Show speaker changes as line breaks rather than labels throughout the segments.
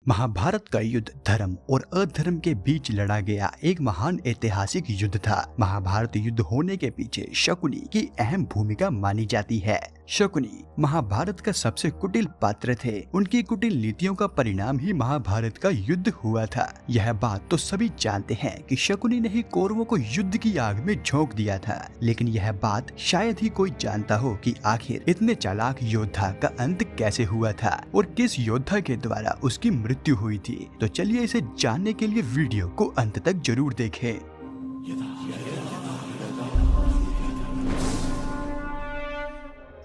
महाभारत का युद्ध धर्म और अधर्म के बीच लड़ा गया एक महान ऐतिहासिक युद्ध था। महाभारत युद्ध होने के पीछे शकुनी की अहम भूमिका मानी जाती है। शकुनी महाभारत का सबसे कुटिल पात्र थे। उनकी कुटिल नीतियों का परिणाम ही महाभारत का युद्ध हुआ था। यह बात तो सभी जानते हैं कि शकुनी ने ही कौरवों को युद्ध की आग में झोंक दिया था, लेकिन यह बात शायद ही कोई जानता हो कि आखिर इतने चालाक योद्धा का अंत कैसे हुआ था और किस योद्धा के द्वारा उसकी मृत्यु हुई थी। तो चलिए इसे जानने के लिए वीडियो को अंत तक जरूर देखें।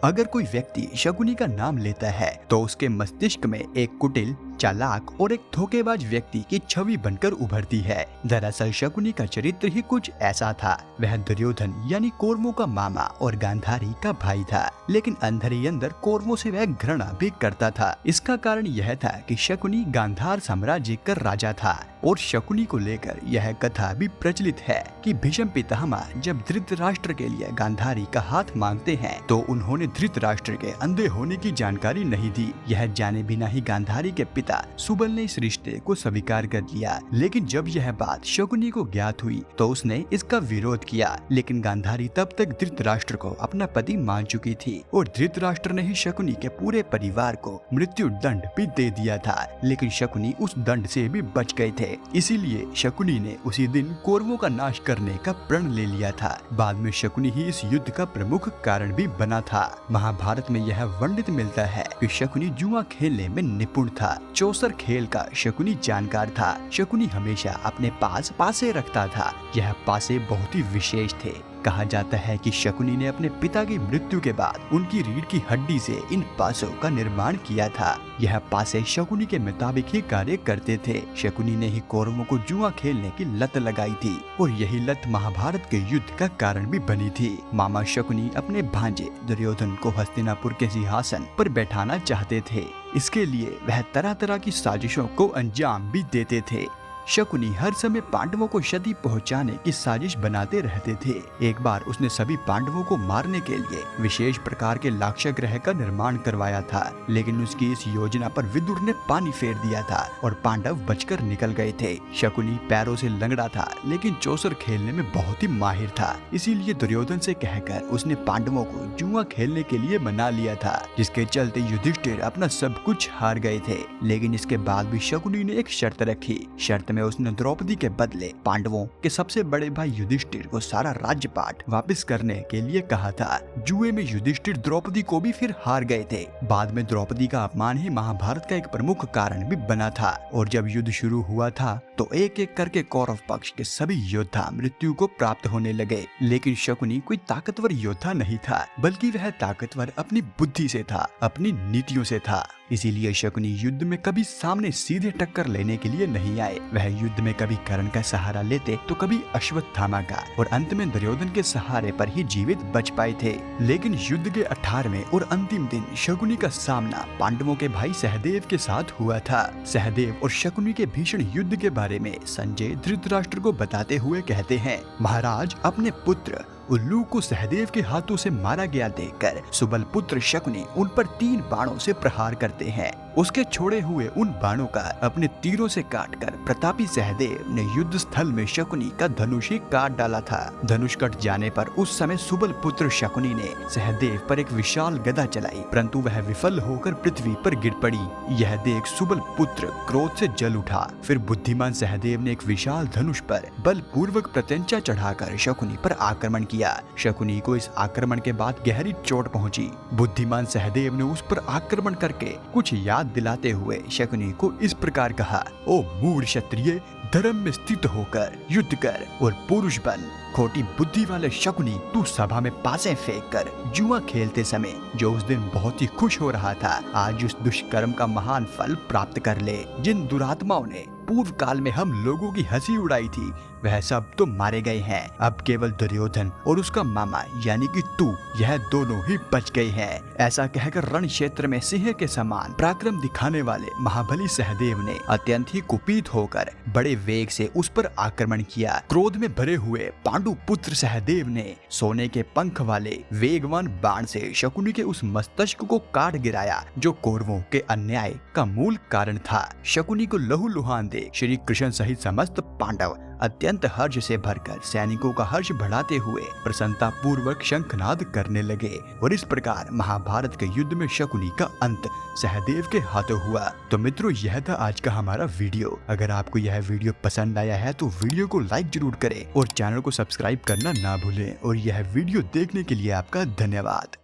अगर कोई व्यक्ति शकुनी का नाम लेता है तो उसके मस्तिष्क में एक कुटिल, चालाक और एक धोखेबाज व्यक्ति की छवि बनकर उभरती है। दरअसल शकुनी का चरित्र ही कुछ ऐसा था। वह दुर्योधन यानी कौरवों का मामा और गांधारी का भाई था, लेकिन अंदर ही अंदर कौरवों से वह घृणा भी करता था। इसका कारण यह था कि शकुनी गांधार साम्राज्य का राजा था और शकुनी को लेकर यह कथा भी प्रचलित है कि भीष्म पितामह जब धृतराष्ट्र के लिए गांधारी का हाथ मांगते हैं तो उन्होंने धृतराष्ट्र के अंधे होने की जानकारी नहीं दी। यह जाने बिना ही गांधारी के पिता सुबल ने इस रिश्ते को स्वीकार कर लिया, लेकिन जब यह बात शकुनी को ज्ञात हुई तो उसने इसका विरोध किया। लेकिन गांधारी तब तक धृतराष्ट्र को अपना पति मान चुकी थी और धृतराष्ट्र ने ही शकुनी के पूरे परिवार को मृत्यु दंड भी दे दिया था, लेकिन शकुनी उस दंड से भी बच गए थे। इसीलिए शकुनी ने उसी दिन कौरवों का नाश करने का प्रण ले लिया था। बाद में शकुनी ही इस युद्ध का प्रमुख कारण भी बना था। महाभारत में यह वर्णित मिलता है कि शकुनी जुआ खेलने में निपुण था। चौसर खेल का शकुनी जानकार था। शकुनी हमेशा अपने पास पासे रखता था। यह पासे बहुत ही विशेष थे। कहा जाता है कि शकुनी ने अपने पिता की मृत्यु के बाद उनकी रीढ़ की हड्डी से इन पासों का निर्माण किया था। यह पासे शकुनी के मुताबिक ही कार्य करते थे। शकुनी ने ही कौरवों को जुआ खेलने की लत लगाई थी और यही लत महाभारत के युद्ध का कारण भी बनी थी। मामा शकुनी अपने भांजे दुर्योधन को हस्तिनापुर के सिंहासन पर बैठाना चाहते थे। इसके लिए वह तरह तरह की साजिशों को अंजाम भी देते थे। शकुनी हर समय पांडवों को क्षति पहुंचाने की साजिश बनाते रहते थे। एक बार उसने सभी पांडवों को मारने के लिए विशेष प्रकार के लाक्षागृह का निर्माण करवाया था, लेकिन उसकी इस योजना पर विदुर ने पानी फेर दिया था और पांडव बचकर निकल गए थे। शकुनी पैरों से लंगड़ा था, लेकिन चौसर खेलने में बहुत ही माहिर था। इसीलिए दुर्योधन से कहकर उसने पांडवों को जुआ खेलने के लिए मना लिया था, जिसके चलते युधिष्ठिर अपना सब कुछ हार गए थे। लेकिन इसके बाद भी शकुनी ने एक शर्त रखी। शर्त में उसने द्रौपदी के बदले पांडवों के सबसे बड़े भाई युधिष्ठिर को सारा राज्यपाट वापस करने के लिए कहा था। जुए में युधिष्ठिर द्रौपदी को भी फिर हार गए थे। बाद में द्रौपदी का अपमान ही महाभारत का एक प्रमुख कारण भी बना था और जब युद्ध शुरू हुआ था तो एक एक करके कौरव पक्ष के सभी योद्धा मृत्यु को प्राप्त होने लगे। लेकिन शकुनी कोई ताकतवर योद्धा नहीं था, बल्कि वह ताकतवर अपनी बुद्धि से था, अपनी नीतियों से था। इसीलिए शकुनी युद्ध में कभी सामने सीधे टक्कर लेने के लिए नहीं आए। वह युद्ध में कभी कर्ण का सहारा लेते तो कभी अश्वत्थामा का और अंत में दुर्योधन के सहारे पर ही जीवित बच पाए थे। लेकिन युद्ध के 18वें और अंतिम दिन शकुनी का सामना पांडवों के भाई सहदेव के साथ हुआ था। सहदेव और शकुनी के भीषण युद्ध के बारे में संजय धृतराष्ट्र को बताते हुए कहते हैं, महाराज, अपने पुत्र उल्लू को सहदेव के हाथों से मारा गया देखकर सुबल पुत्र शकुनी उन पर 3 बाणों से प्रहार करते हैं। उसके छोड़े हुए उन बाणों का अपने तीरों से काटकर प्रतापी सहदेव ने युद्ध स्थल में शकुनी का धनुष ही काट डाला था। धनुष कट जाने पर उस समय सुबल पुत्र शकुनी ने सहदेव पर एक विशाल गदा चलाई, परंतु वह विफल होकर पृथ्वी पर गिर पड़ी। यह देख सुबल पुत्र क्रोध से जल उठा। फिर बुद्धिमान सहदेव ने एक विशाल धनुष पर बलपूर्वक प्रत्यंचा चढ़ाकर शकुनी पर आक्रमण किया। शकुनी को इस आक्रमण के बाद गहरी चोट पहुंची। बुद्धिमान सहदेव ने उस पर आक्रमण करके कुछ याद दिलाते हुए शकुनी को इस प्रकार कहा, ओ मूढ़ क्षत्रिय, धर्म में स्थित होकर युद्ध कर और पुरुष बन। खोटी बुद्धि वाले शकुनी, तू सभा में पासे फेंक कर जुआ खेलते समय जो उस दिन बहुत ही खुश हो रहा था, आज उस दुष्कर्म का महान फल प्राप्त कर ले। जिन दुरात्माओं ने पूर्व काल में हम लोगों की हंसी उड़ाई थी वह सब तो मारे गए हैं। अब केवल दुर्योधन और उसका मामा यानी कि तू, यह दोनों ही बच गए हैं। ऐसा कहकर रण क्षेत्र में सिंह के समान पराक्रम दिखाने वाले महाबली सहदेव ने अत्यंत ही कुपित होकर बड़े वेग से उस पर आक्रमण किया। क्रोध में भरे हुए पांडु पुत्र सहदेव ने सोने के पंख वाले वेगवान बाण से शकुनी के उस मस्तिष्क को काट गिराया जो कौरवों के अन्याय का मूल कारण था। शकुनी को लहूलुहान देख श्री कृष्ण सहित समस्त पांडव अत्यंत हर्ष से भरकर सैनिकों का हर्ष बढ़ाते हुए प्रसन्नता पूर्वक शंखनाद करने लगे और इस प्रकार महाभारत के युद्ध में शकुनी का अंत सहदेव के हाथों हुआ। तो मित्रों, यह था आज का हमारा वीडियो। अगर आपको यह वीडियो पसंद आया है तो वीडियो को लाइक जरूर करें और चैनल को सब्सक्राइब करना ना भूलें। और यह वीडियो देखने के लिए आपका धन्यवाद।